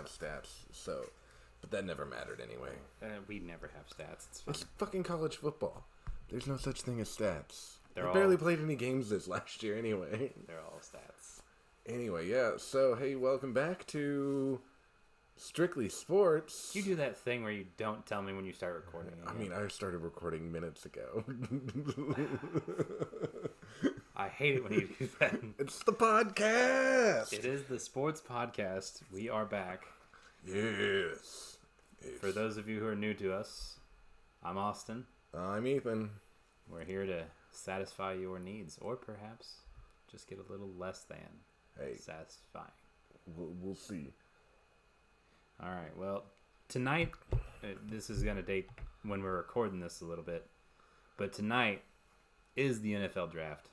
stats, so... But that never mattered anyway. We never have stats. It's fine. It's fucking college football. There's no such thing as stats. I barely played any games this last year anyway. They're all stats. Anyway, yeah, so, hey, welcome back to Strictly Sports. You do that thing where you don't tell me when you start recording again. I mean, I started recording minutes ago. I hate it when you do that. It's the podcast! It is the sports podcast. We are back. Yes. For those of you who are new to us, I'm Austin. I'm Ethan. We're here to satisfy your needs, or perhaps just get a little less than satisfying. We'll see. All right. Well, tonight, this is going to date when we're recording this a little bit, but tonight is the NFL draft.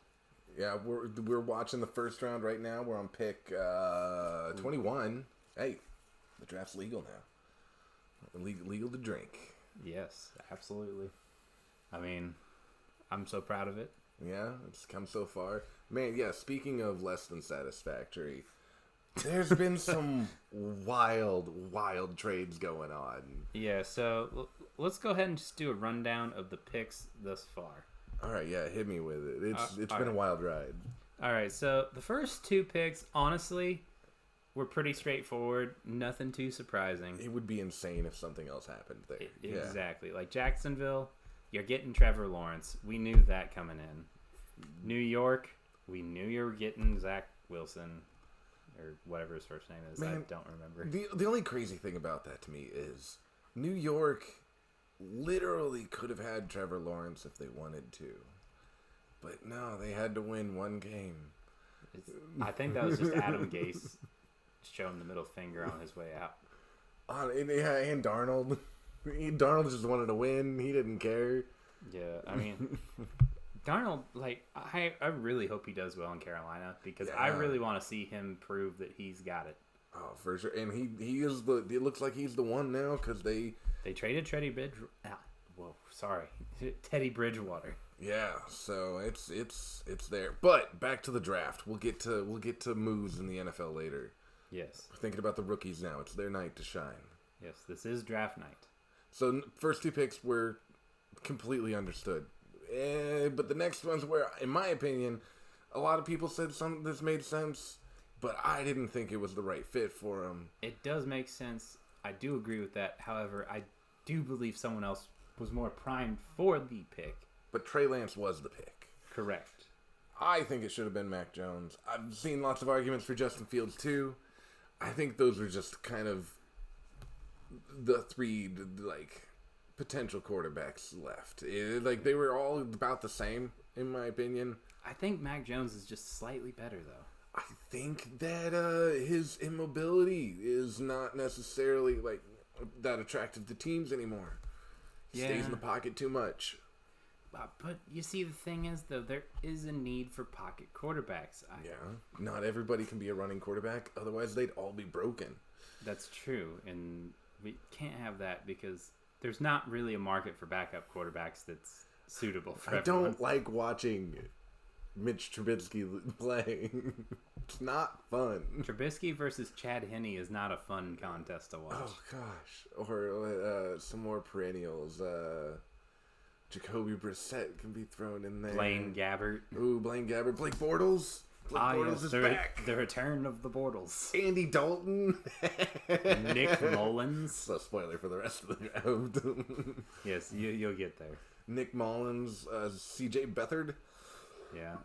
Yeah, we're watching the first round right now. We're on pick 21. Hey, the draft's legal now. Legal to drink. Yes, absolutely. I mean, I'm so proud of it. Yeah, it's come so far. Man, yeah, speaking of less than satisfactory, there's been some wild trades going on. Yeah, so let's go ahead and just do a rundown of the picks thus far. All right, yeah, hit me with it. It's been a wild ride. All right, so the first two picks, honestly, were pretty straightforward. Nothing too surprising. It would be insane if something else happened there. Exactly. Like Jacksonville, you're getting Trevor Lawrence. We knew that coming in. New York, we knew you were getting Zach Wilson, or whatever his first name is. Man, I don't remember. The only crazy thing about that to me is New York literally could have had Trevor Lawrence if they wanted to. But no, they had to win one game. I think that was just Adam Gase showing the middle finger on his way out. And Darnold. Darnold just wanted to win. He didn't care. Yeah, I mean, Darnold, like, I really hope he does well in Carolina because I really want to see him prove that he's got it. Oh, for sure. And he is it looks like he's the one now because they traded Teddy Bridgewater. Yeah, so it's there. But back to the draft. We'll get to moves in the NFL later. Yes. We're thinking about the rookies now. It's their night to shine. Yes, this is draft night. So first two picks were completely understood. But the next ones were, in my opinion, a lot of people said this made sense, but I didn't think it was the right fit for them. It does make sense. I do agree with that. However, I do believe someone else was more primed for the pick. But Trey Lance was the pick. Correct. I think it should have been Mac Jones. I've seen lots of arguments for Justin Fields too. I think those are just kind of the three, like, potential quarterbacks left. They were all about the same, in my opinion. I think Mac Jones is just slightly better, though. I think that his immobility is not necessarily, like, that attractive to teams anymore. He stays in the pocket too much. But you see, the thing is, though, there is a need for pocket quarterbacks. Not everybody can be a running quarterback. Otherwise, they'd all be broken. That's true, and we can't have that because there's not really a market for backup quarterbacks that's suitable for everyone. I don't like watching Mitch Trubisky play. It's not fun. Trubisky versus Chad Henne is not a fun contest to watch. Oh, gosh. Or some more perennials. Jacoby Brissett can be thrown in there. Blaine Gabbert. Ooh, Blaine Gabbert. Blake Bortles. Bortles is back. The return of the Bortles. Andy Dalton. Nick Mullins. So spoiler for the rest of the draft. Yes, you'll get there. Nick Mullins. CJ Beathard. Yeah.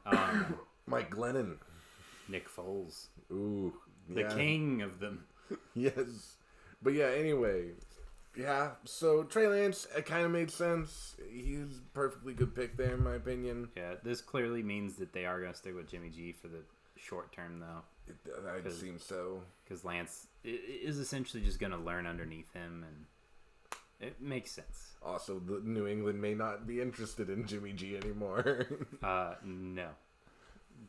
Mike Glennon. Nick Foles. Ooh. The king of them. Yes. But yeah, anyway. Yeah, so Trey Lance, it kind of made sense. He's a perfectly good pick there, in my opinion. Yeah, this clearly means that they are going to stick with Jimmy G for the short term, though. It seems so. Because Lance is essentially just going to learn underneath him, and it makes sense. Also, the New England may not be interested in Jimmy G anymore. No.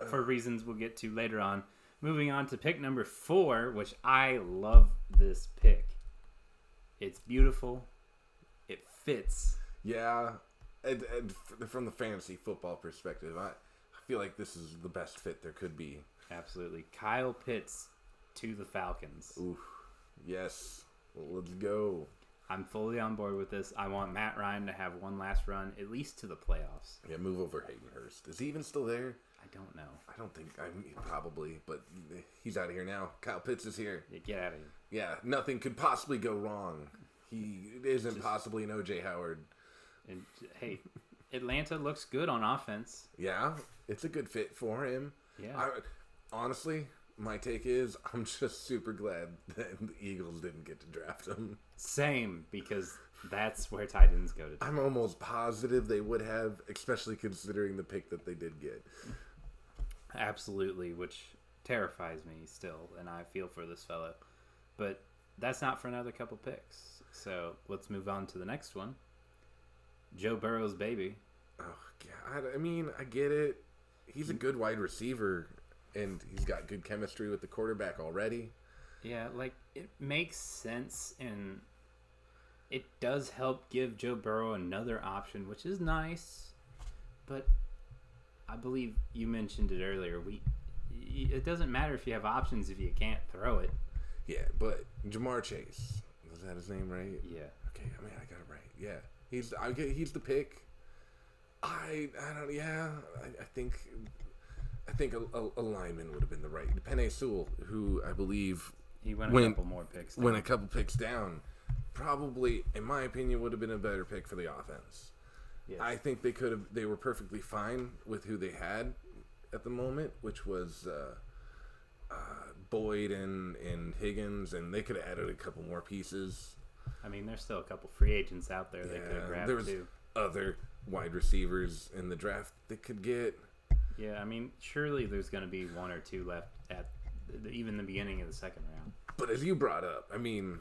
For reasons we'll get to later on. Moving on to pick number 4, which I love this pick. It's beautiful. It fits. Yeah. And from the fantasy football perspective, I feel like this is the best fit there could be. Absolutely. Kyle Pitts to the Falcons. Oof. Yes. Let's go. I'm fully on board with this. I want Matt Ryan to have one last run, at least to the playoffs. Yeah, move over Hayden Hurst. Is he even still there? I don't know. I don't think. Probably, but he's out of here now. Kyle Pitts is here. Yeah, get out of here. Yeah, nothing could possibly go wrong. He isn't possibly an O.J. Howard. And hey, Atlanta looks good on offense. Yeah, it's a good fit for him. Yeah. Honestly, my take is I'm just super glad that the Eagles didn't get to draft him. Same, because that's where tight ends go to. I'm almost positive they would have, especially considering the pick that they did get. Absolutely, which terrifies me still, and I feel for this fellow. But that's not for another couple picks. So let's move on to the next one. Joe Burrow's baby. Oh, God. I mean, I get it. He's a good wide receiver, and he's got good chemistry with the quarterback already. Yeah, like, it makes sense, and it does help give Joe Burrow another option, which is nice. But I believe you mentioned it earlier. It doesn't matter if you have options if you can't throw it. Yeah, but Jamar Chase, is that his name, right? Yeah. Okay, I mean, I got it right. Yeah, he's the pick. I don't. Yeah, I think a lineman would have been the right. Penei Sewell, who I believe he went a couple more picks. Went a couple picks down. Probably, in my opinion, would have been a better pick for the offense. Yes. I think they were perfectly fine with who they had at the moment, which was Boyd and Higgins, and they could have added a couple more pieces. I mean, there's still a couple free agents out there they could have grabbed, there was too. Other wide receivers in the draft they could get. Yeah, I mean, surely there's going to be one or two left at even the beginning of the second round. But as you brought up, I mean,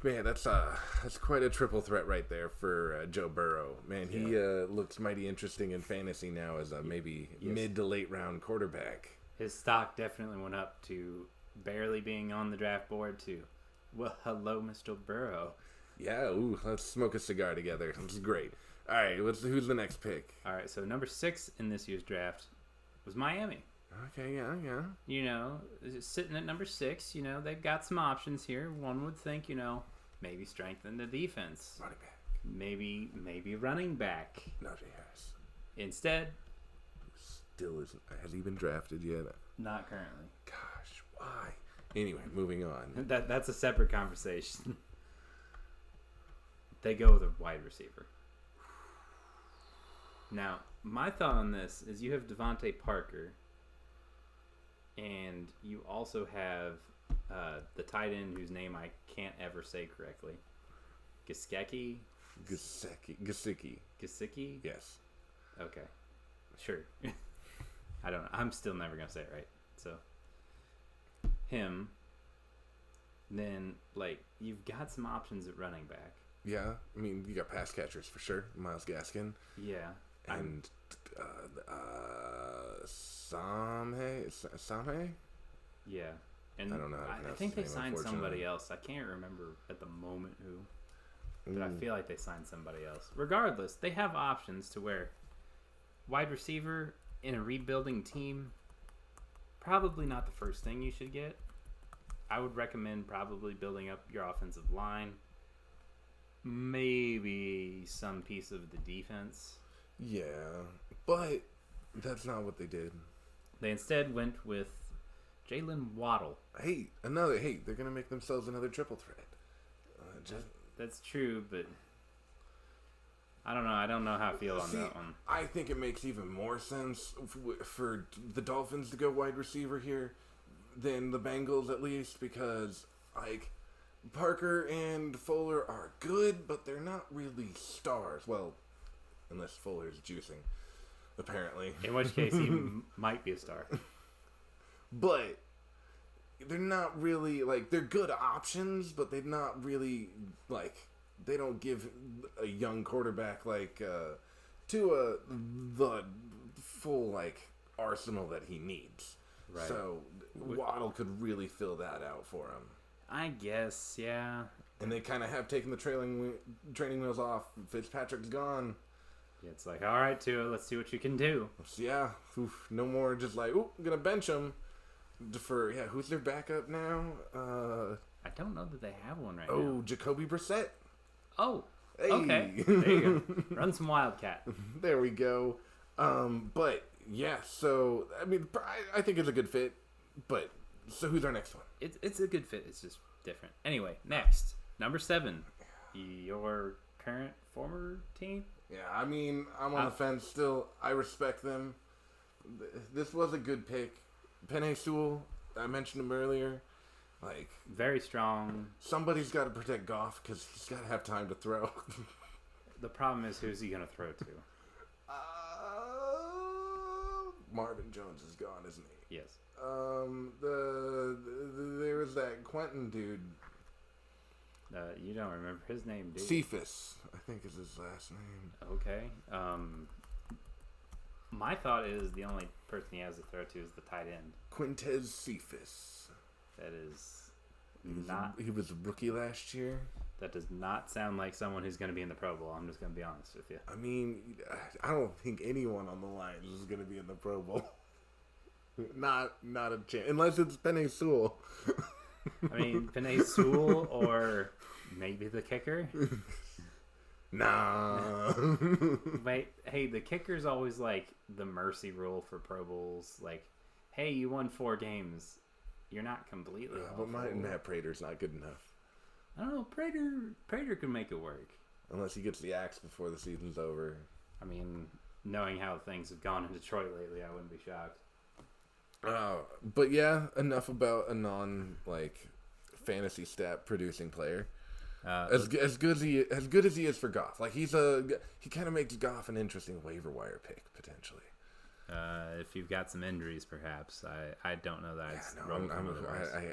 man, that's quite a triple threat right there for Joe Burrow. Man, he looks mighty interesting in fantasy now as a maybe mid to late round quarterback. His stock definitely went up to barely being on the draft board to, well, hello, Mr. Burrow. Yeah, let's smoke a cigar together. This is great. All right, who's the next pick? All right, so number 6 in this year's draft was Miami. Okay, yeah. You know, sitting at number 6, you know, they've got some options here. One would think, you know, maybe strengthen the defense. Running back. Maybe running back. Najee Harris. Instead. Still isn't. Has he been drafted yet? Not currently. Gosh, why? Anyway, moving on. That's a separate conversation. They go with a wide receiver. Now, my thought on this is you have Devontae Parker, and you also have the tight end whose name I can't ever say correctly. Gesicki? Gesicki? Yes. Okay. Sure. I don't know. I'm still never going to say it right. So, him. Then, like, you've got some options at running back. Yeah. I mean, you got pass catchers for sure. Myles Gaskin. Yeah. And Samhe? Yeah. And I don't know. I think they signed somebody else. I can't remember at the moment who. But I feel like they signed somebody else. Regardless, they have options to where wide receiver in a rebuilding team, probably not the first thing you should get. I would recommend probably building up your offensive line. Maybe some piece of the defense. Yeah, but that's not what they did. They instead went with Jalen Waddle. They're going to make themselves another triple threat. That's true, but I don't know. I don't know how I feel on that one. I think it makes even more sense for the Dolphins to go wide receiver here than the Bengals, at least, because, like, Parker and Fuller are good, but they're not really stars. Well, unless Fuller's juicing, apparently. In which case, he might be a star. But they're not really, like, they're good options, but they're not really, like, they don't give a young quarterback, like, the full, like, arsenal that he needs. Right. So Waddle could really fill that out for him. I guess, yeah. And they kind of have taken the training wheels off. Fitzpatrick's gone. Yeah, it's like, all right, Tua, let's see what you can do. Yeah. No more just like, I'm going to bench him. Who's their backup now? I don't know that they have one right Oh, now. Jacoby Brissett. Oh, Hey. okay. There you go. Run some Wildcat. There we go. But yeah, so I mean, I think it's a good fit. But so who's our next one? It's a good fit. It's just different. Anyway, next number 7, your current former team. Yeah, I mean, I'm on the fence still. I respect them. This was a good pick. Penei Sewell, I mentioned him earlier. Like, very strong. Somebody's got to protect Goff because he's got to have time to throw. The problem is, who's he going to throw to? Marvin Jones is gone, isn't he? Yes. There was that Quentin dude. You don't remember his name, do you? Cephas, I think is his last name. Okay. My thought is the only person he has to throw to is the tight end. Quintez Cephas. That is He was a rookie last year. That does not sound like someone who's going to be in the Pro Bowl. I'm just going to be honest with you. I mean, I don't think anyone on the Lions is going to be in the Pro Bowl. Not a chance. Unless it's Penei Sewell. I mean, Penei Sewell or maybe the kicker. Nah. Wait, hey, the kicker's always like the mercy rule for Pro Bowls. Like, hey, you won 4 games. You're not completely awful. But Matt Prater's not good enough. I don't know. Prater could make it work. Unless he gets the axe before the season's over. I mean, knowing how things have gone in Detroit lately, I wouldn't be shocked. But yeah, enough about a fantasy stat producing player. As good as he is for Goff. Like he kind of makes Goff an interesting waiver wire pick potentially. If you've got some injuries, perhaps. I don't know that.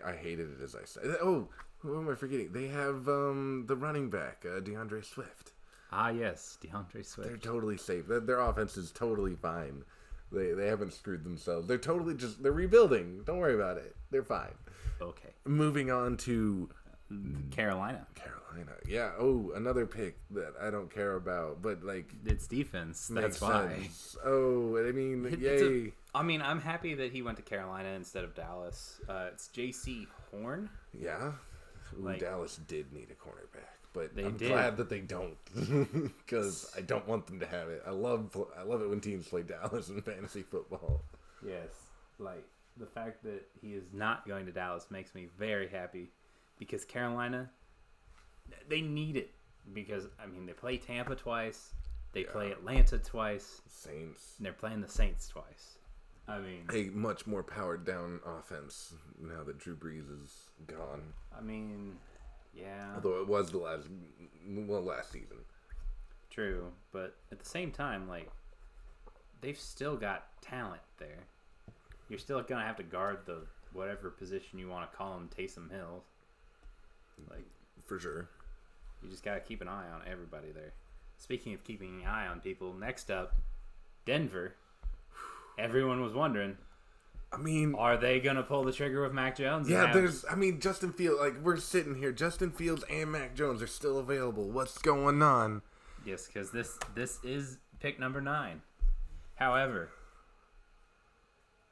I hated it as I said. Oh, who am I forgetting? They have the running back, DeAndre Swift. Ah, yes, DeAndre Swift. They're totally safe. Their offense is totally fine. They haven't screwed themselves. They're totally they're rebuilding. Don't worry about it. They're fine. Okay. Moving on to Carolina. Yeah. Oh, another pick that I don't care about, but it's defense. That's why. Sense. Oh, I mean, yay. I'm happy that he went to Carolina instead of Dallas. It's J.C. Horn. Yeah. Dallas did need a cornerback, but I'm did. glad that they don't, because I don't want them to have it. I love it when teams play Dallas in fantasy football. Yes, the fact that he is not going to Dallas makes me very happy, because Carolina, they need it, because they play Tampa twice, they play Atlanta twice, Saints, and they're playing the Saints twice. A much more powered down offense now that Drew Brees is gone. Yeah. Although it was last season. True, but at the same time, they've still got talent there. You're still gonna have to guard the whatever position you want to call him, Taysom Hill. For sure. You just gotta keep an eye on everybody there. Speaking of keeping an eye on people, next up, Denver. Everyone was wondering. Are they going to pull the trigger with Mac Jones? Yeah, Justin Fields, we're sitting here. Justin Fields and Mac Jones are still available. What's going on? Yes, because this is pick number 9. However,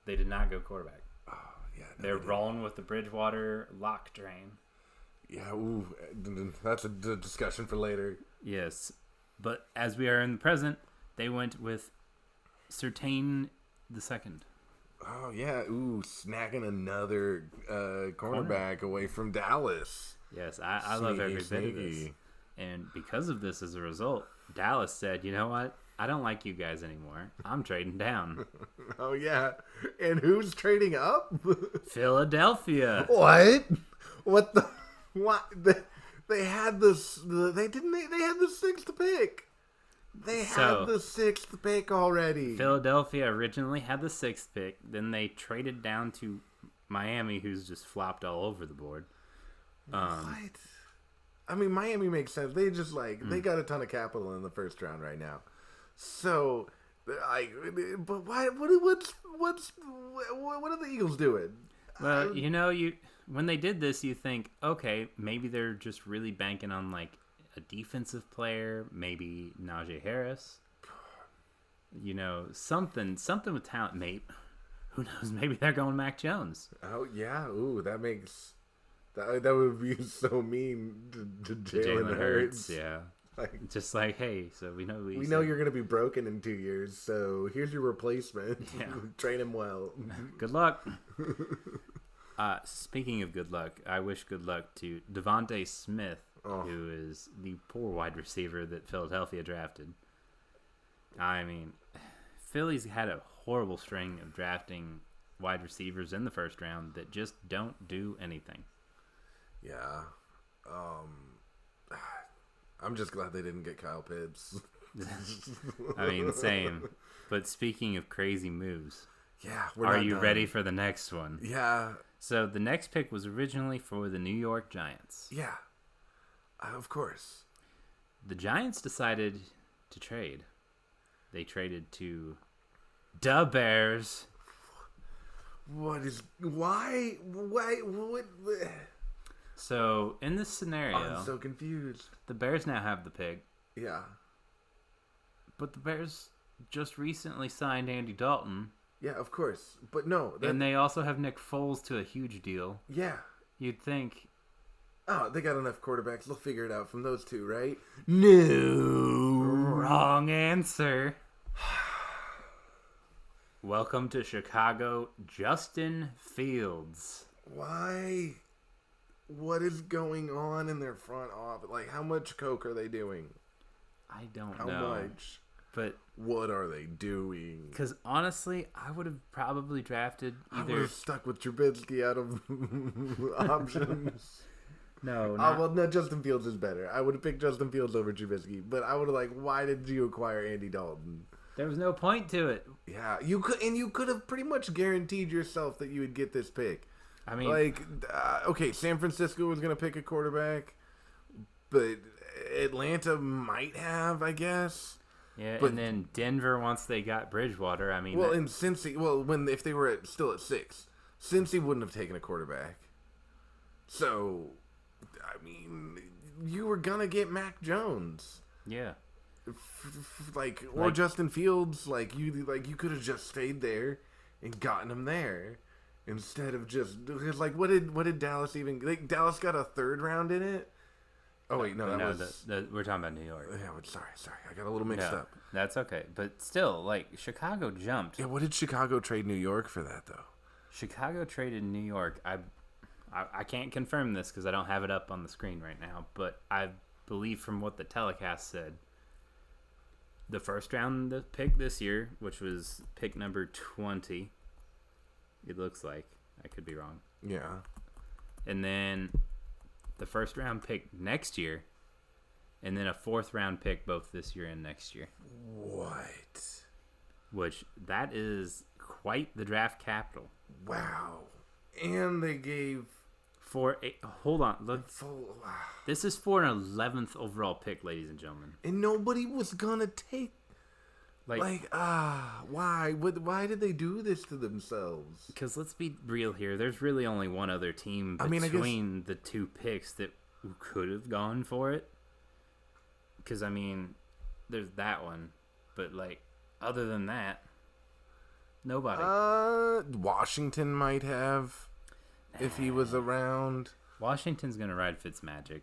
they did not go quarterback. Oh, yeah. They're rolling with the Bridgewater lock train. Yeah, that's a discussion for later. Yes, but as we are in the present, they went with Surtain the second. Oh, yeah. Snagging another cornerback away from Dallas. Yes, I love every bit of this. And because of this, as a result, Dallas said, you know what? I don't like you guys anymore. I'm trading down. Oh, yeah. And who's trading up? Philadelphia. What? What the? What? They had this. They had the 6th pick. They had the 6th pick already. Philadelphia originally had the 6th pick. Then they traded down to Miami, who's just flopped all over the board. What? Miami makes sense. They just they got a ton of capital in the first round right now. So, but why? What are the Eagles doing? Well, when they did this, you think, okay, maybe they're just really banking on a defensive player, maybe Najee Harris. Something with talent, mate. Who knows? Maybe they're going Mac Jones. Oh yeah, that makes That would be so mean to Jalen Hurts. Yeah. Like, just like, hey, so we know we know you're going to be broken in 2 years, so here's your replacement. Yeah. Train him well. Good luck. Speaking of good luck, I wish good luck to Devontae Smith, who is the poor wide receiver that Philadelphia drafted. I mean, Philly's had a horrible string of drafting wide receivers in the first round that just don't do anything. Yeah. I'm just glad they didn't get Kyle Pitts. I mean, same. But speaking of crazy moves, yeah, are you ready for the next one? Yeah. So the next pick was originally for the New York Giants. Yeah. Of course. The Giants decided to trade. They traded to the Bears. Why? What? So, in this scenario, I'm so confused. The Bears now have the pick. Yeah. But the Bears just recently signed Andy Dalton. Yeah, of course. But no. And they also have Nick Foles to a huge deal. Yeah. You'd think... Oh, they got enough quarterbacks. They'll figure it out from those two, right? No. Wrong answer. Welcome to Chicago, Justin Fields. Why? What is going on in their front office? Like, how much coke are they doing? I don't know. How much? But what are they doing? Because honestly, I would have probably drafted either... I would have stuck with Trubisky out of options. No, Justin Fields is better. I would have picked Justin Fields over Trubisky, but I would have why did you acquire Andy Dalton? There was no point to it. Yeah, you could have pretty much guaranteed yourself that you would get this pick. I mean, okay, San Francisco was going to pick a quarterback, but Atlanta might have, I guess. Yeah, and then Denver once they got Bridgewater. I mean, and Cincy. Well, if they were still at 6, Cincy wouldn't have taken a quarterback. So, I mean, you were gonna get Mac Jones. Yeah. Or Justin Fields. You could have just stayed there and gotten him there. Instead of just because what did Dallas even Dallas got a 3rd round in it? Oh wait, no, we're talking about New York. Yeah, sorry, I got a little mixed up. That's okay, but still, Chicago jumped. Yeah, what did Chicago trade New York for that though? Chicago traded New York. I can't confirm this because I don't have it up on the screen right now, but I believe from what the telecast said, the first round pick this year, which was pick number 20. It looks like. I could be wrong. Yeah. And then the first round pick next year, and then a 4th round pick both this year and next year. What? Which, that is quite the draft capital. Wow. And they gave... Hold on. Look. This is for an 11th overall pick, ladies and gentlemen. And nobody was going to take... why? Why did they do this to themselves? Because let's be real here. There's really only one other team between the 2 picks that could have gone for it. Because, there's that one. But, other than that, nobody. Washington might have, if he was around. Washington's going to ride Fitzmagic.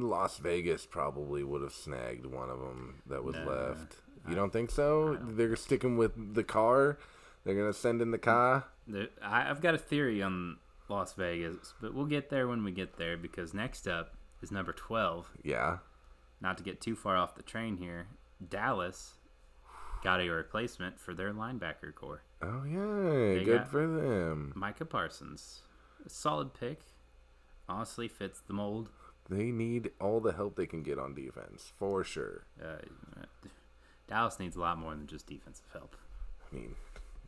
Las Vegas probably would have snagged one of them that was left. You don't think so? They're sticking with the car? They're going to send in the car? I've got a theory on Las Vegas, but we'll get there when we get there because next up is number 12. Yeah. Not to get too far off the train here, Dallas got a replacement for their linebacker core. Oh, yeah. Good for them. Micah Parsons. A solid pick. Honestly, fits the mold. They need all the help they can get on defense, for sure. Dallas needs a lot more than just defensive help.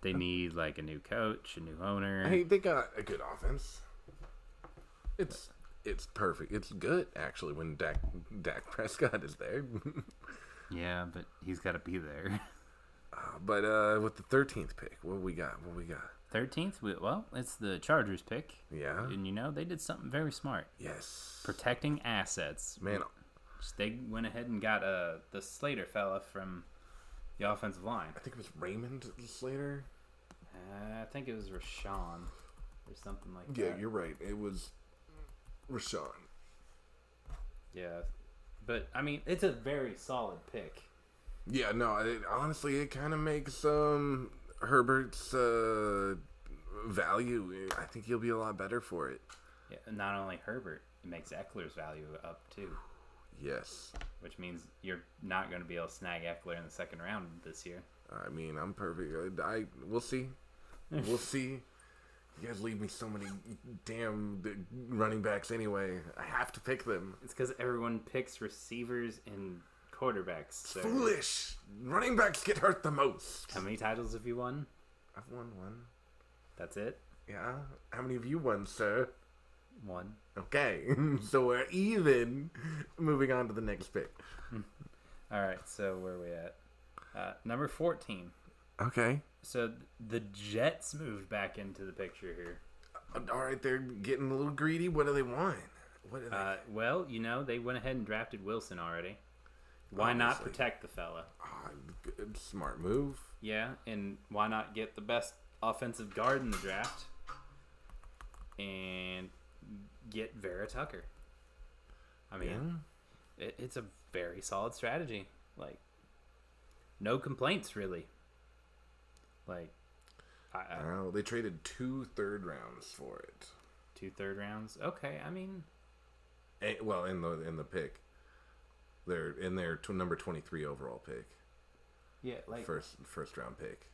They need a new coach, a new owner. Hey, they got a good offense. It's perfect. It's good actually when Dak Prescott is there. Yeah, but he's got to be there. But with the 13th pick, what we got? 13th? Well, it's the Chargers pick. Yeah. And, they did something very smart. Yes. Protecting assets. Man. They went ahead and got the Slater fella from the offensive line. I think it was Raymond Slater. I think it was Rashawn or something like that. Yeah, you're right. It was Rashawn. Yeah. But, I mean, it's a very solid pick. Yeah, no, honestly, it kind of makes Herbert's value. I think he'll be a lot better for it. Yeah, not only Herbert, it makes Eckler's value up too. Yes. Which means you're not going to be able to snag Eckler in the second round this year. I mean, I'm perfect. We'll see. We'll see. You guys leave me so many damn running backs anyway. I have to pick them. It's because everyone picks receivers and quarterbacks. So. It's foolish. Running backs get hurt the most. How many titles have you won? I've won one. That's it? Yeah. How many have you won, sir? One. Okay. So we're even. Moving on to the next pick. All right. So where are we at? Number 14. Okay. So the Jets moved back into the picture here. All right, they're getting a little greedy. What do they want? What do they? Well, they went ahead and drafted Wilson already. Why not protect the fella? Good, smart move. Yeah, and why not get the best offensive guard in the draft and get Vera Tucker? I mean, it's a very solid strategy. Like, no complaints, really. Like, they traded 2 third rounds for it. 2 third rounds? Okay, I mean, Well, in the pick, they're in their number 23 overall pick. Yeah, like first round pick,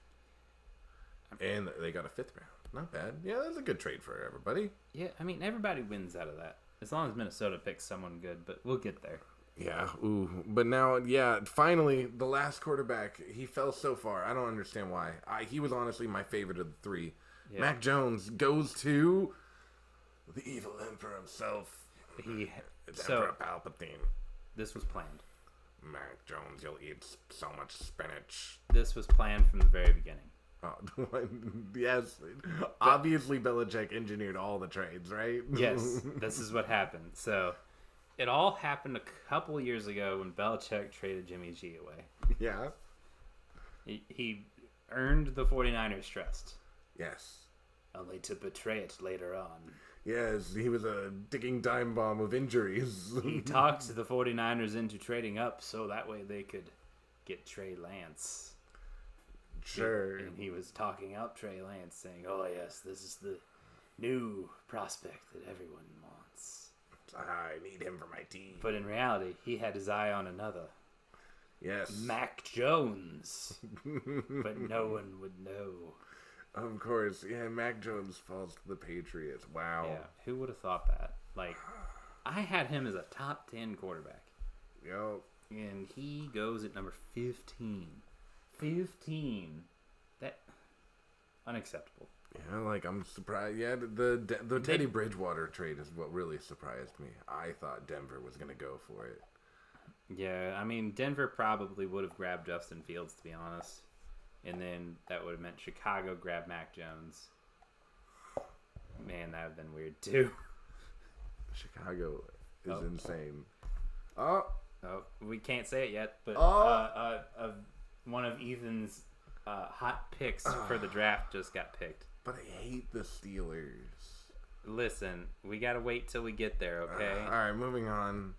and they got a 5th round. Not bad. Yeah, that's a good trade for everybody. Yeah, I mean, everybody wins out of that as long as Minnesota picks someone good. But we'll get there. Yeah, but now, finally, the last quarterback, he fell so far. I don't understand why. He was honestly my favorite of the 3. Yeah. Mac Jones goes to the evil emperor himself. Emperor Palpatine. This was planned. Mac Jones, you'll eat so much spinach. This was planned from the very beginning. Oh, yes. Obviously, Belichick engineered all the trades, right? Yes, this is what happened. So... it all happened a couple years ago when Belichick traded Jimmy G away. Yeah. He earned the 49ers' trust. Yes. Only to betray it later on. Yes, he was a ticking time bomb of injuries. He talked the 49ers into trading up so that way they could get Trey Lance. Sure. And he was talking up Trey Lance, saying, oh, yes, this is the new prospect that everyone wants. I need him for my team. But in reality, he had his eye on another. Yes. Mac Jones. But no one would know. Of course. Yeah, Mac Jones falls to the Patriots. Wow. Yeah, who would have thought that? Like, I had him as a top 10 quarterback. Yep. And he goes at number 15. 15. That... unacceptable. Yeah, like, I'm surprised. Yeah, the Teddy Bridgewater trade is what really surprised me. I thought Denver was going to go for it. Yeah, I mean, Denver probably would have grabbed Justin Fields, to be honest. And then that would have meant Chicago grabbed Mac Jones. Man, that would have been weird, too. Chicago is insane. Oh, we can't say it yet, but one of Ethan's hot picks for the draft just got picked. But I hate the Steelers. Listen, we got to wait till we get there, okay? All right, moving on.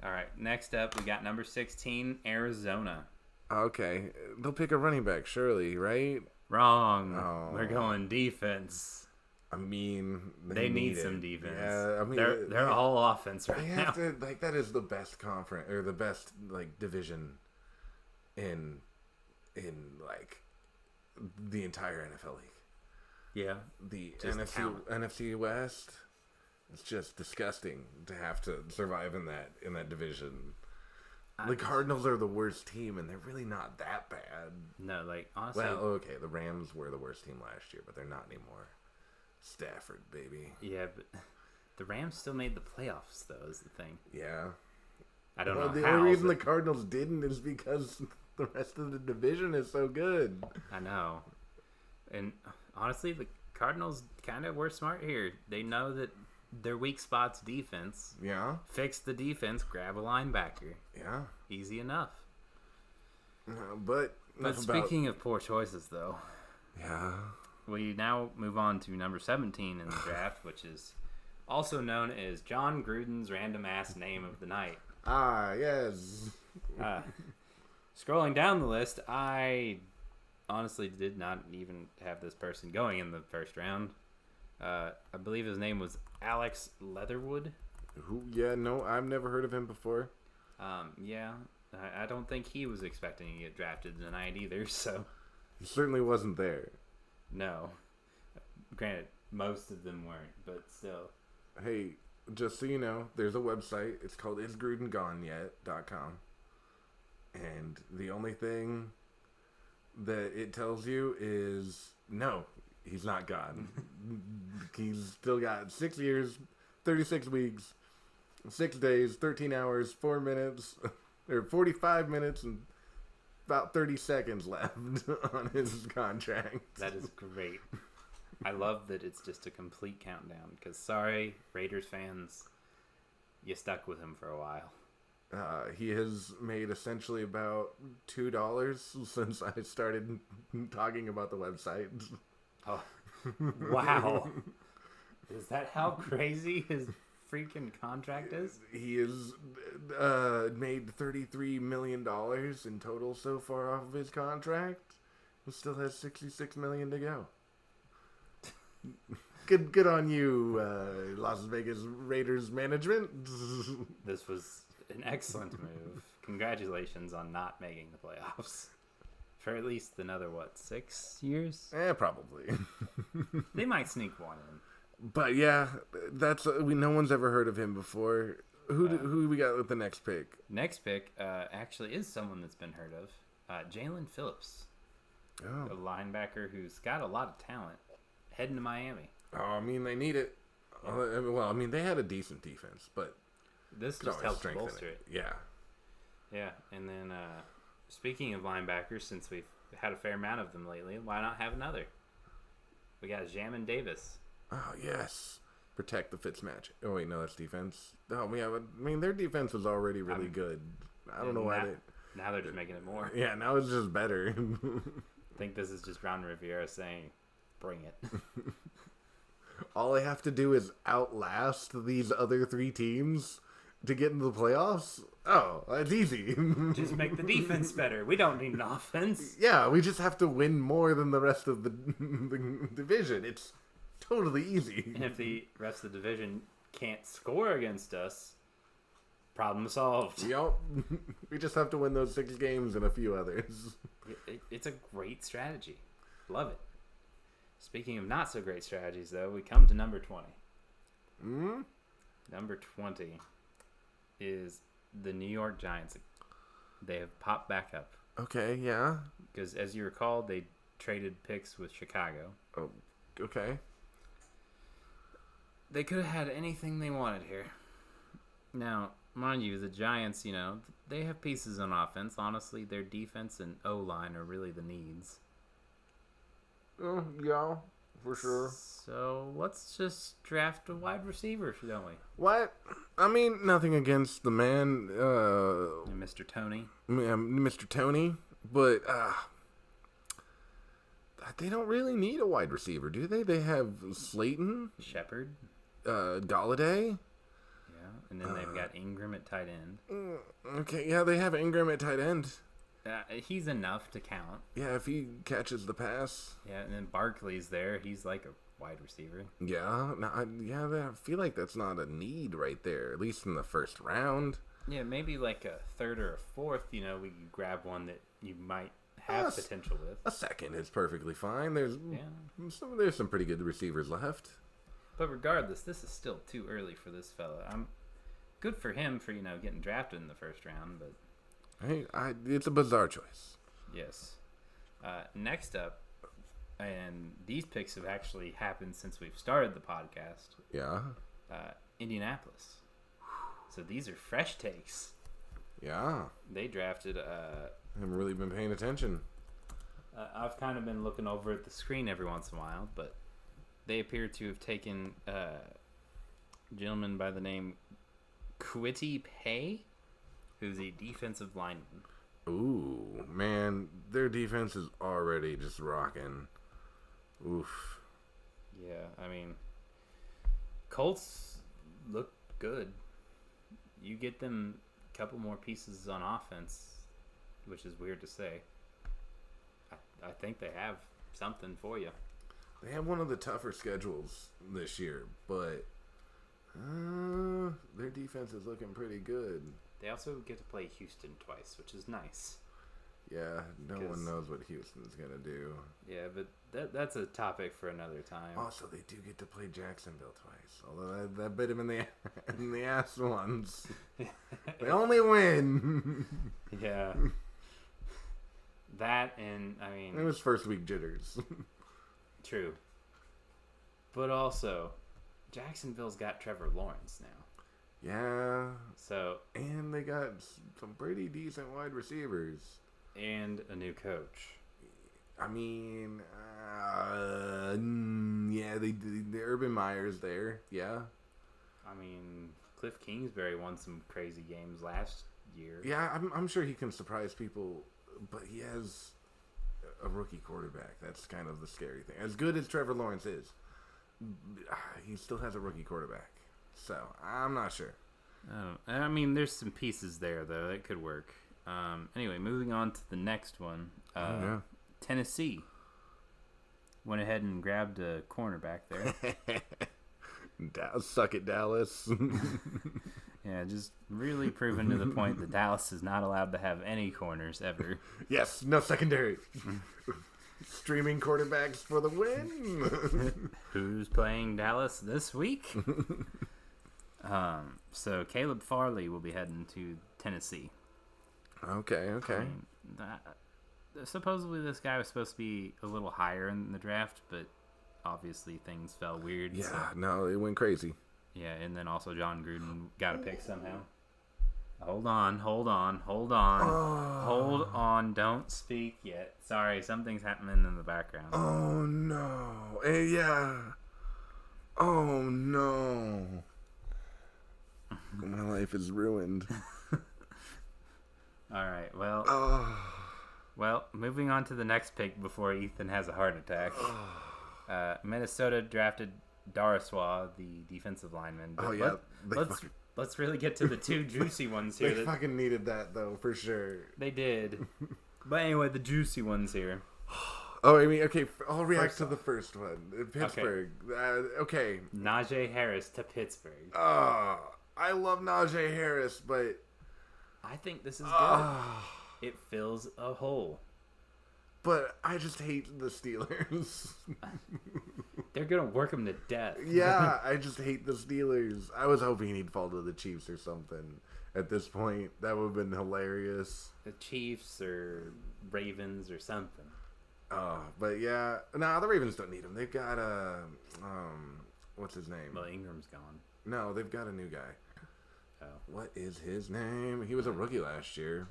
All right, next up, we got number 16, Arizona. Okay, they'll pick a running back, surely, right? Wrong. Oh. We're going defense. I mean, they need some defense. Yeah, I mean, they're all offense right now. That is the best conference, or the best, division in the entire NFL league. Yeah. The NFC West, it's just disgusting to have to survive in that division. The Cardinals are the worst team, and they're really not that bad. No, honestly. Well, okay, the Rams were the worst team last year, but they're not anymore. Stafford, baby. Yeah, but the Rams still made the playoffs, though, is the thing. Yeah. I don't know how. The only reason the Cardinals didn't is because the rest of the division is so good. I know. And honestly, the Cardinals kind of were smart here. They know that their weak spot's defense. Yeah. Fix the defense, grab a linebacker. Yeah. Easy enough. But speaking of poor choices, though. Yeah. We now move on to number 17 in the draft, which is also known as John Gruden's random ass name of the night. Ah, yes. Scrolling down the list, I honestly did not even have this person going in the first round. I believe his name was Alex Leatherwood. Who? Yeah, no, I've never heard of him before. Yeah, I don't think he was expecting to get drafted tonight either, so... He certainly wasn't there. No. Granted, most of them weren't, but still. Hey, just so you know, there's a website. It's called isgrudengonyet.com. And the only thing that it tells you is, no, he's not gone. He's still got 6 years, 36 weeks, 6 days, 13 hours, 4 minutes, or 45 minutes, and about 30 seconds left on his contract. That is great. I love that it's just a complete countdown, because sorry, Raiders fans, you stuck with him for a while. He has made essentially about $2 since I started talking about the website. Oh, wow. Is that how crazy his freaking contract is? He has made $33 million in total so far off of his contract. He still has $66 million to go. Good on you, Las Vegas Raiders management. This was an excellent move. Congratulations on not making the playoffs. For at least another, 6 years? Probably. They might sneak one in. But yeah, that's no one's ever heard of him before. Who we got with the next pick? Next pick actually is someone that's been heard of. Jalen Phillips. Oh. A linebacker who's got a lot of talent. Heading to Miami. Oh, I mean, they need it. Well, I mean, they had a decent defense, but this just helps bolster it. Yeah. Yeah, and then speaking of linebackers, since we've had a fair amount of them lately, why not have another? We got Jamin Davis. Oh, yes. Protect the Fitzmagic. Oh, wait, no, that's defense. Oh, yeah, but, I mean, their defense was already really good. I don't know why now they're just making it more. Yeah, now it's just better. I think this is just Ron Rivera saying, bring it. All they have to do is outlast these other 3 teams to get into the playoffs. Oh, that's easy. Just make the defense better. We don't need an offense. Yeah, we just have to win more than the rest of the division. It's totally easy. And if the rest of the division can't score against us, problem solved. Yep. We just have to win those 6 games and a few others. It's a great strategy. Love it. Speaking of not so great strategies, though, we come to number 20. Number 20 is the New York Giants. They have popped back up. Okay, yeah. Because, as you recall, they traded picks with Chicago. Oh, okay. They could have had anything they wanted here. Now, mind you, the Giants, they have pieces on offense. Honestly, their defense and O-line are really the needs. Yeah, for sure. So let's just draft a wide receiver, don't we? What? I mean, nothing against the man, Mr. Tony. Mr. Tony, but they don't really need a wide receiver, do they? They have Slayton, Shepard, Galladay. Yeah, and then they've got Ingram at tight end. Okay, yeah, they have Ingram at tight end. He's enough to count. Yeah, if he catches the pass. Yeah, and then Barkley's there. He's like a wide receiver. Yeah, I feel like that's not a need right there, at least in the first round. Yeah, maybe like a third or a fourth, we could grab one that you might have potential with. A second is perfectly fine. There's some pretty good receivers left. But regardless, this is still too early for this fella. I'm good for him for, getting drafted in the first round, but... Hey, it's a bizarre choice. Yes. Next up, and these picks have actually happened since we've started the podcast. Yeah. Indianapolis. So these are fresh takes. Yeah. They drafted... I haven't really been paying attention. I've kind of been looking over at the screen every once in a while, but they appear to have taken a gentleman by the name Kwity Paye, who's a defensive lineman. Ooh, man, their defense is already just rocking. Oof. Yeah, I mean, Colts look good. You get them a couple more pieces on offense, which is weird to say. I think they have something for you. They have one of the tougher schedules this year, but their defense is looking pretty good. They also get to play Houston twice, which is nice. Yeah, no one knows what Houston's going to do. Yeah, but that's a topic for another time. Also, they do get to play Jacksonville twice, although that bit them in the ass once. They only win. Yeah. That and, I mean... It was first week jitters. True. But also, Jacksonville's got Trevor Lawrence now. Yeah. So... And they got some pretty decent wide receivers. And a new coach. I mean, yeah, the Urban Meyer's there. Yeah. I mean, Cliff Kingsbury won some crazy games last year. Yeah, I'm sure he can surprise people, but he has a rookie quarterback. That's kind of the scary thing. As good as Trevor Lawrence is, he still has a rookie quarterback. So, I'm not sure. I mean, there's some pieces there, though. That could work. Anyway, moving on to the next one. Yeah. Tennessee went ahead and grabbed a cornerback there. Suck it, Dallas. Yeah, just really proving to the point that Dallas is not allowed to have any corners ever. Yes, no secondary. Streaming quarterbacks for the win. Who's playing Dallas this week? So Caleb Farley will be heading to Tennessee. Okay. I mean, supposedly this guy was supposed to be a little higher in the draft, but obviously things fell weird. Yeah, so. no, it went crazy. Yeah, and then also John Gruden got a pick somehow. Hold on. Oh. Hold on, don't speak yet. Sorry, something's happening in the background. Oh, no. Yeah. Oh, no. My life is ruined. All right, well, moving on to the next pick before Ethan has a heart attack. Minnesota drafted Daraswa, the defensive lineman. But let's really get to the two juicy ones here. They fucking needed that, though, for sure. They did. But anyway, the juicy ones here. Oh, I mean, okay, I'll react to the first one. Pittsburgh. Okay. Najee Harris to Pittsburgh. I love Najee Harris, but... I think this is good. It fills a hole. But I just hate the Steelers. They're going to work him to death. Yeah, I just hate the Steelers. I was hoping he'd fall to the Chiefs or something at this point. That would have been hilarious. The Chiefs or Ravens or something. But yeah. Nah, the Ravens don't need him. They've got, what's his name? Well, Ingram's gone. No, they've got a new guy. Oh. What is his name? He was a rookie last year.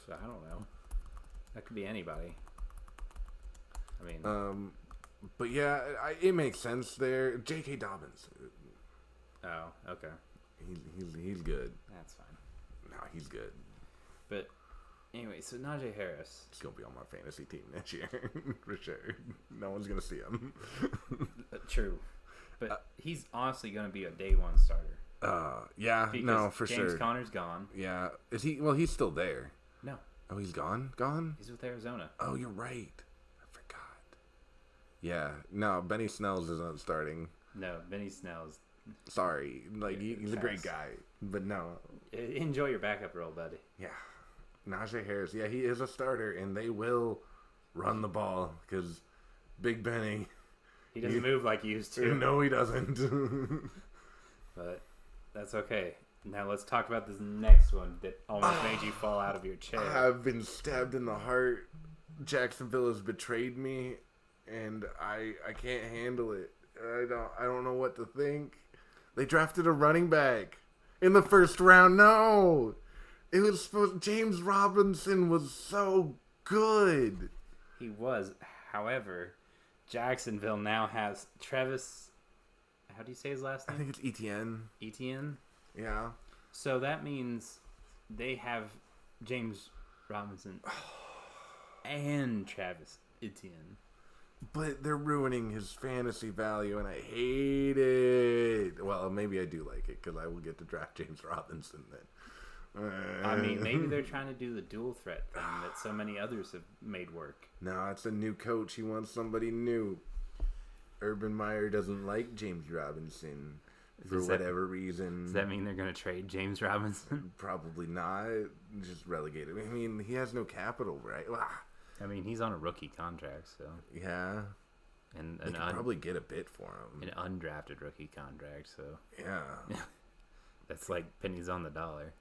I don't know. That could be anybody. I mean... But yeah, it makes sense there. J.K. Dobbins. Oh, okay. He's good. That's fine. No, he's good. But anyway, so Najee Harris. He's going to be on my fantasy team next year. For sure. No one's going to see him. True. But he's honestly going to be a day one starter. Yeah, because no, for sure. James Conner's gone. Yeah. Is he? Well, he's still there. No. Oh, he's gone? Gone? He's with Arizona. Oh, you're right. I forgot. Yeah. No, Benny Snells isn't starting. No, Benny Snell's... Sorry. Like, he's a great guy. But no. Enjoy your backup role, buddy. Yeah. Najee Harris. Yeah, he is a starter, and they will run the ball because Big Benny... He doesn't move like he used to. No, he doesn't. But that's okay. Now let's talk about this next one that almost made you fall out of your chair. I've been stabbed in the heart. Jacksonville has betrayed me, and I can't handle it. I don't know what to think. They drafted a running back in the first round. No, it was James Robinson was so good. He was, however, Jacksonville now has Travis. How do you say his last name? I think it's Etienne. Etienne. Yeah. So that means they have James Robinson and Travis Etienne. but they're ruining his fantasy value, and I hate it. Well, maybe I do like it because I will get to draft James Robinson then. I mean, maybe they're trying to do the dual threat thing that so many others have made work. No, it's a new coach. He wants somebody new. Urban Meyer doesn't like James Robinson for whatever reason. Does that mean they're going to trade James Robinson? Probably not. Just relegate him. I mean, he has no capital, right? I mean, he's on a rookie contract, so. Yeah. And they could probably get a bit for him. An undrafted rookie contract, so. Yeah. That's like pennies on the dollar.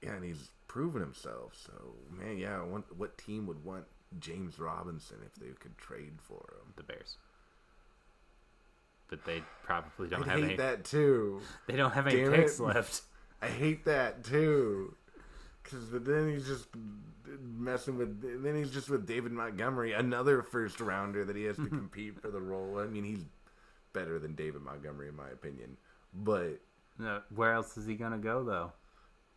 Yeah, and he's proven himself. So, man, yeah, what team would want James Robinson if they could trade for him? The Bears. But they probably don't I have any. hate that too. They don't have any picks left. I hate that too. Because then he's just messing with. Then he's just with David Montgomery, another first rounder that he has to compete for the role. I mean, he's better than David Montgomery in my opinion. But no, where else is he gonna go though?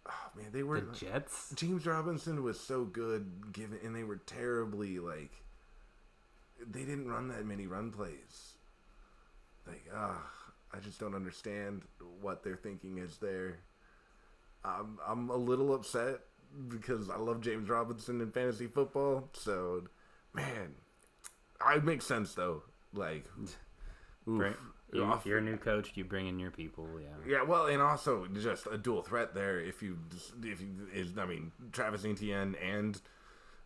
Oh man, they were the Jets. James Robinson was so good, and they were terribly they didn't run that many run plays. I just don't understand what their thinking is there. I'm a little upset because I love James Robinson in fantasy football. So, man, it makes sense though. You're a new coach. You bring in your people. Yeah. Yeah. Well, and also just a dual threat there. Travis Etienne and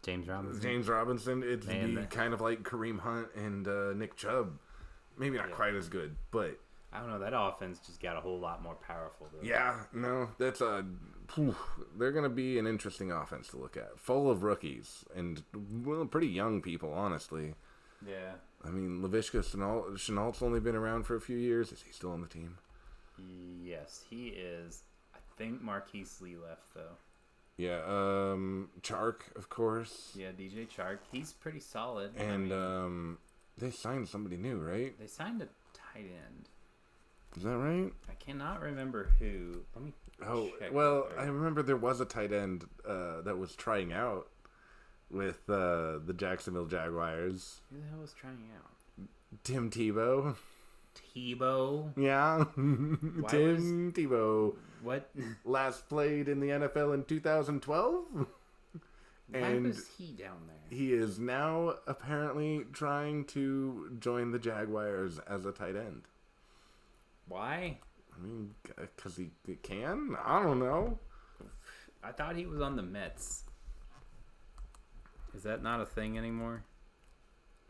James Robinson. It'd be kind of like Kareem Hunt and Nick Chubb. Maybe not quite as good, but I don't know. That offense just got a whole lot more powerful. Though. Yeah, no, that's they're going to be an interesting offense to look at, full of rookies and pretty young people, honestly. Yeah. I mean, Laviska Shenault's only been around for a few years. Is he still on the team? Yes, he is. I think Marquise Lee left though. Yeah, Chark, of course. Yeah, DJ Chark. He's pretty solid. And they signed somebody new, right? They signed a tight end. Is that right? I cannot remember who. Let me check. Well, I remember there was a tight end that was trying out with the Jacksonville Jaguars. Who the hell was trying out? Tim Tebow. Tebow? Yeah. Tim Tebow. What? Last played in the NFL in 2012. Why was he down there? He is now apparently trying to join the Jaguars as a tight end. Why? I mean, because he can? I don't know. I thought he was on the Mets. Is that not a thing anymore?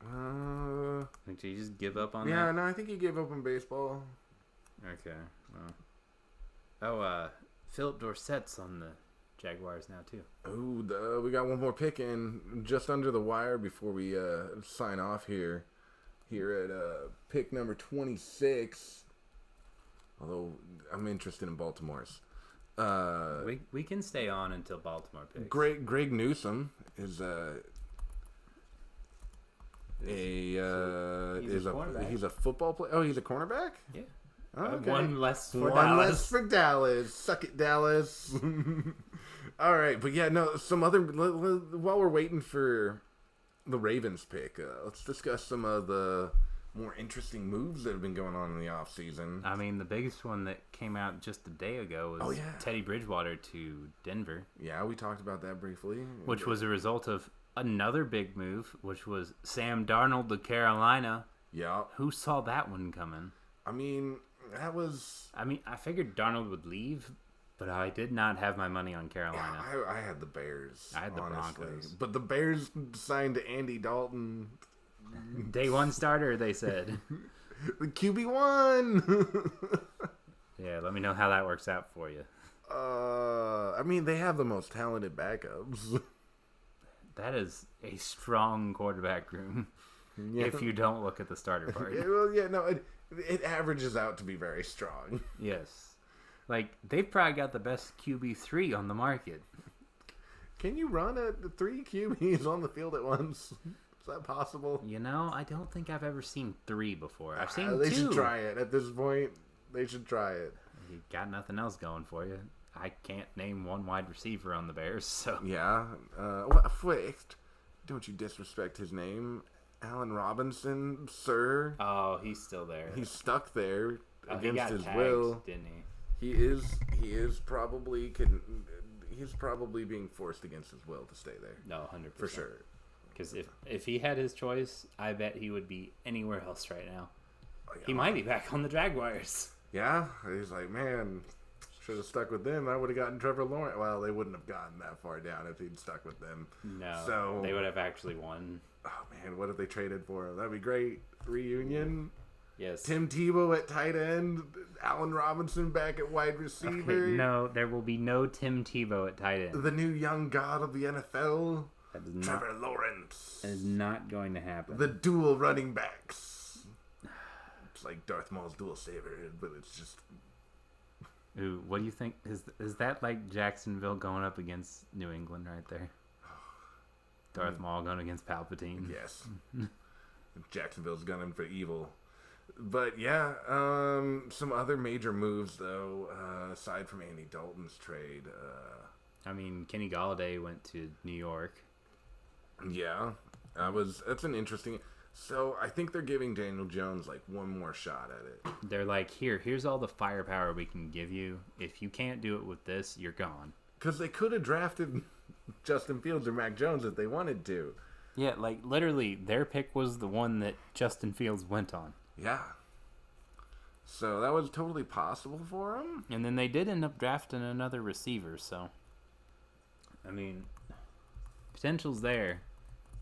Did you just give up on that? Yeah, no, I think he gave up on baseball. Okay. Well. Philip Dorsett's on the Jaguars now, too. Oh, we got one more pick in just under the wire before we sign off here at pick number 26. Although I'm interested in Baltimore's. We can stay on until Baltimore picks. Greg Newsome is he's a football player. Oh, he's a cornerback? Yeah. Oh, okay. One less for Dallas. One less for Dallas. Suck it, Dallas. All right, but yeah, no. Some other while we're waiting for the Ravens pick, let's discuss some of the more interesting moves that have been going on in the offseason. I mean, the biggest one that came out just a day ago was Teddy Bridgewater to Denver. Yeah, we talked about that briefly. Which was a result of another big move, which was Sam Darnold to Carolina. Yeah. Who saw that one coming? I mean, I figured Darnold would leave, but I did not have my money on Carolina. Yeah, I had the Bears. I had the Broncos. But the Bears signed Andy Dalton. Day one starter, they said. The QB1. Yeah, let me know how that works out for you. I mean, they have the most talented backups. That is a strong quarterback room. Yeah. If you don't look at the starter part. It averages out to be very strong. Yes. They've probably got the best QB3 on the market. Can you run 3 QBs on the field at once? Is that possible? I don't think I've ever seen 3 before. I've seen 2. They should try it. At this point, they should try it. You got nothing else going for you. I can't name one wide receiver on the Bears, so... Yeah. Wait, don't you disrespect his name. Allen Robinson, sir. Oh, he's still there. He's stuck there he against got his tagged, will. didn't he? He's probably being forced against his will to stay there. No, 100%. For sure. Because if he had his choice, I bet he would be anywhere else right now. Oh, yeah. He might be back on the Jaguars. Yeah, he's like, man, should have stuck with them. I would have gotten Trevor Lawrence. Well, they wouldn't have gotten that far down if he'd stuck with them. No, so they would have actually won. Oh man, what if they traded for him? That'd be great. Reunion. Yes. Tim Tebow at tight end, Allen Robinson back at wide receiver. Okay, no, there will be no Tim Tebow at tight end. The new young god of the NFL, Trevor not, Lawrence. That is not going to happen. The dual running backs. It's like Darth Maul's dual saber, but it's just. Ooh, what do you think? Is that like Jacksonville going up against New England right there? Darth Maul going against Palpatine. Yes. Jacksonville's gunning for evil. But yeah, some other major moves though, aside from Andy Dalton's trade. I mean, Kenny Golladay went to New York. Yeah, that's an interesting. So I think they're giving Daniel Jones like one more shot at it. They're like, here's all the firepower we can give you. If you can't do it with this, you're gone. Because they could have drafted Justin Fields or Mac Jones if they wanted to. Yeah, like literally, their pick was the one that Justin Fields went on. Yeah. So that was totally possible for him. And then they did end up drafting another receiver, so. I mean, potential's there.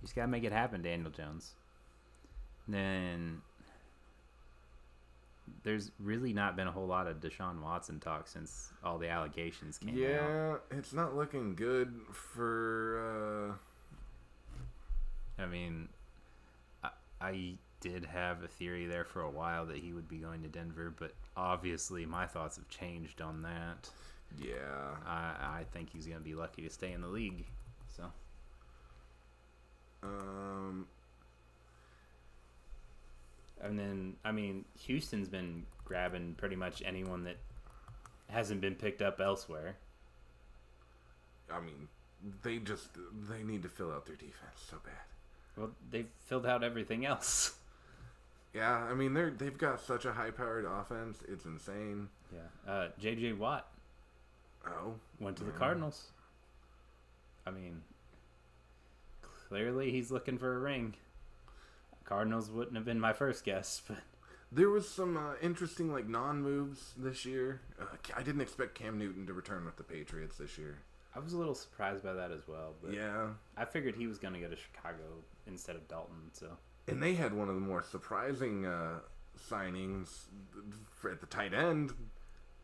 You just gotta make it happen, Daniel Jones. Then there's really not been a whole lot of Deshaun Watson talk since all the allegations came out. Yeah, it's not looking good for... I mean, I did have a theory there for a while that he would be going to Denver, but obviously my thoughts have changed on that. Yeah. I think he's going to be lucky to stay in the league. So. And then, I mean, Houston's been grabbing pretty much anyone that hasn't been picked up elsewhere. I mean, they need to fill out their defense so bad. Well, they've filled out everything else. Yeah, I mean, they've got such a high-powered offense. It's insane. Yeah. J.J. Watt. Oh. Went to the Cardinals. I mean, clearly he's looking for a ring. Cardinals wouldn't have been my first guess, but there was some interesting non-moves this year. I didn't expect Cam Newton to return with the Patriots this year. I was a little surprised by that as well. But yeah, I figured he was going to go to Chicago instead of Dalton. So, and they had one of the more surprising signings at the tight end.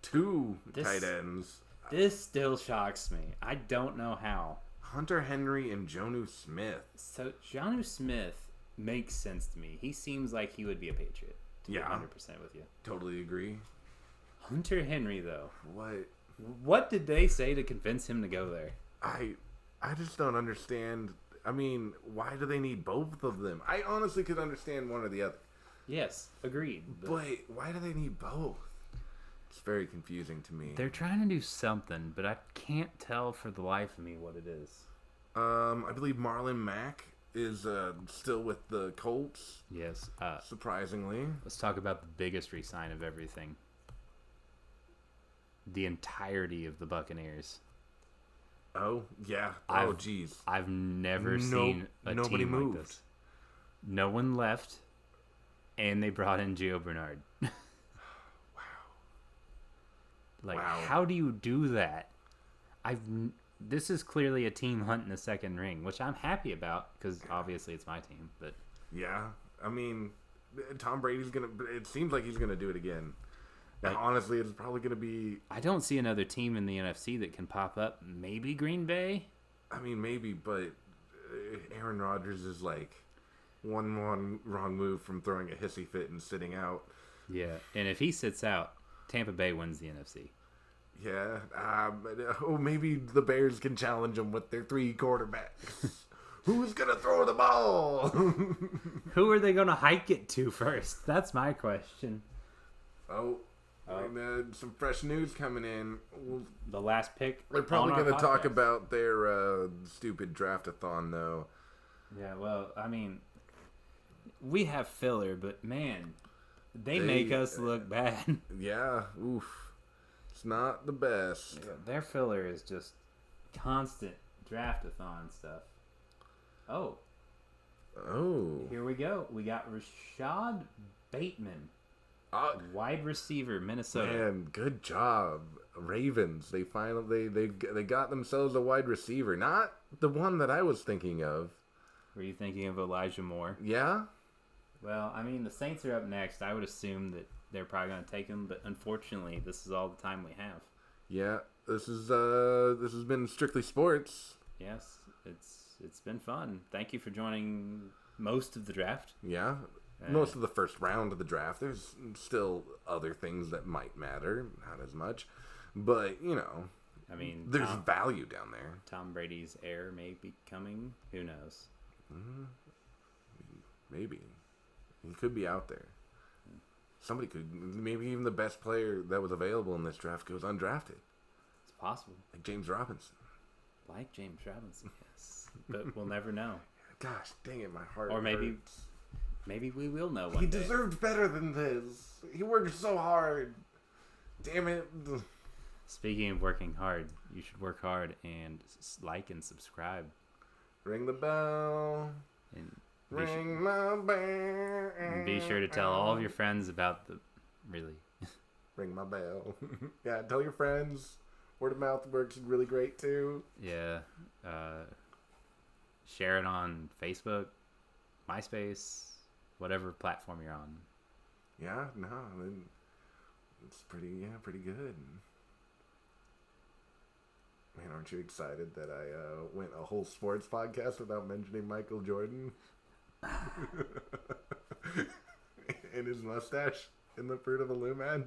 Two tight ends. This still shocks me. I don't know how. Hunter Henry and Jonnu Smith. So Jonnu Smith makes sense to me. He seems like he would be a Patriot. To be 100% with you. Totally agree. Hunter Henry, though. What did they say to convince him to go there? I just don't understand. I mean, why do they need both of them? I honestly could understand one or the other. Yes, agreed. But why do they need both? It's very confusing to me. They're trying to do something, but I can't tell for the life of me what it is. I believe Marlon Mack is still with the Colts. Yes. Surprisingly. Let's talk about the biggest re-sign of everything. The entirety of the Buccaneers. Oh, yeah. Oh, jeez. I've never seen a team like this. No one left, and they brought in Gio Bernard. Wow. How do you do that? This is clearly a team hunting a second ring, which I'm happy about because obviously it's my team. But yeah, I mean, Tom Brady's it seems like he's gonna do it again. And honestly, it's probably gonna be. I don't see another team in the NFC that can pop up. Maybe Green Bay. I mean, maybe, but Aaron Rodgers is one wrong move from throwing a hissy fit and sitting out. Yeah, and if he sits out, Tampa Bay wins the NFC. Yeah. Maybe the Bears can challenge them with their 3 quarterbacks. Who's going to throw the ball? Who are they going to hike it to first? That's my question. And, some fresh news coming in. The last pick. They're probably going to talk about their stupid draft-a-thon, though. Yeah, well, I mean, we have filler, but man, they make us look bad. Yeah, oof. It's not the best. Yeah, their filler is just constant draft-a-thon stuff. Oh, here we go. We got Rashad Bateman, wide receiver, Minnesota. Man, good job, Ravens. They finally they got themselves a wide receiver. Not the one that I was thinking of. Were you thinking of Elijah Moore? Yeah. Well, I mean, the Saints are up next. I would assume that they're probably going to take him, but unfortunately, this is all the time we have. Yeah, this has been Strictly Sports. Yes, it's been fun. Thank you for joining most of the draft. Yeah, most of the first round of the draft. There's still other things that might matter, not as much, but I mean, there's value down there. Tom Brady's heir may be coming. Who knows? Maybe he could be out there. Somebody could. Maybe even the best player that was available in this draft goes undrafted. It's possible. Like James Robinson. Yes. But we'll never know. Gosh, dang it, my heart. Or maybe hurts. Maybe we will know one He day. deserved better than this. He worked so hard. Damn it. Speaking of working hard, you should work hard and like and subscribe. Ring the bell. And Ring the bell. and be sure to tell all of your friends about the... Really? Ring my bell. Yeah, tell your friends. Word of mouth works really great too. Yeah. Share it on Facebook, MySpace, whatever platform you're on. Yeah, no, I mean, it's pretty good. Man, aren't you excited that I went a whole sports podcast without mentioning Michael Jordan? And his mustache in the fruit of a loom ad?